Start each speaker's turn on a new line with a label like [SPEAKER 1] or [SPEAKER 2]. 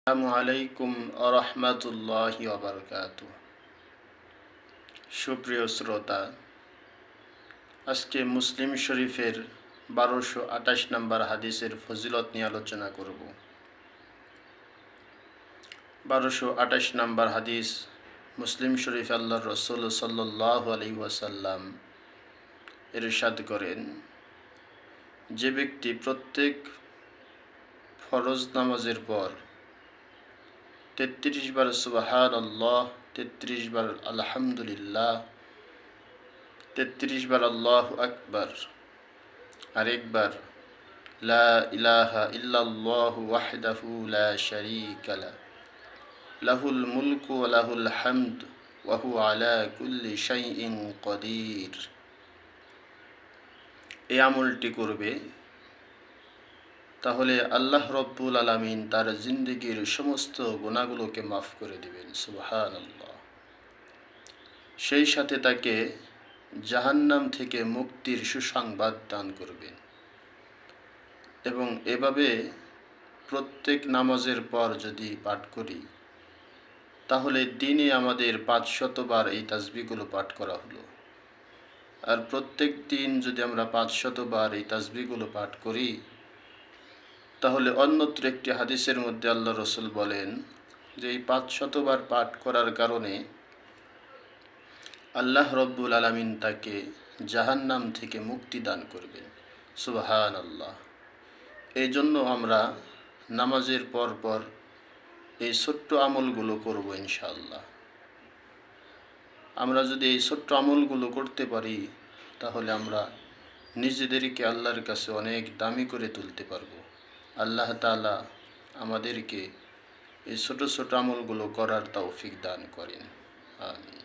[SPEAKER 1] আসসালামু আলাইকুম আরহামাতুল্লাহি ওয়াবারাকাতুহু। সুপ্রিয় শ্রোতা, আজকে মুসলিম শরীফের 1228 নম্বর হাদিসের ফজিলত নিয়ে আলোচনা করব। 1228 নম্বর হাদিস, মুসলিম শরীফ আল্লাহর রাসূল সাল্লাল্লাহু আলাইহি ওয়াসাল্লাম ইরশাদ করেন, যে ব্যক্তি প্রত্যেক ফরজ নামাজের পর 33 বার সুবহানাল্লাহ, 33 বার আলহামদুলিল্লাহ, 33 বার আল্লাহু আকবার, আরেকবার লা ইলাহা ইল্লাল্লাহু ওয়াহদাহু লা শারীকা লাহু, লাহুল মুলকু ওয়া লাহুল হামদ ওয়া হুয়া আলা কুল্লি শাইইন কাদির, এই আমলটি করবে, তাহলে আল্লাহ রব্বুল আলামিন তার জিন্দেগীর সমস্ত গুনাহগুলোকে মাফ করে দিবেন। সুবহানাল্লাহ। সেই সাথে তাকে জাহান্নাম থেকে মুক্তির সুসংবাদ দান করবেন। এবং এভাবে প্রত্যেক নামাজের পর যদি পাঠ করি, তাহলে দিনে আমাদের 500 বার এই তাসবিহগুলো পাঠ করা হলো। আর প্রত্যেক দিন যদি আমরা 500 বার এই তাসবিহগুলো পাঠ করি, তাহলে অন্যত্র একটি হাদিসের মধ্যে আল্লাহ রসুল বলেন যে এই 500 বার পাঠ করার কারণে আল্লাহ রব্বুল আলামিন তাকে জাহান্নাম থেকে মুক্তি দান করবেন। সুবহানাল্লাহ। এই জন্য আমরা নামাজের পর পর এই ছোট্ট আমলগুলো করব ইনশাআল্লাহ। আমরা যদি এই ছোট্ট আমলগুলো করতে পারি, তাহলে আমরা নিজেদেরকে আল্লাহর কাছে অনেক দামি করে তুলতে পারব। আল্লাহ তাআলা আমাদেরকে এই ছোট ছোট আমলগুলো করার তৌফিক দান করেন। আমিন।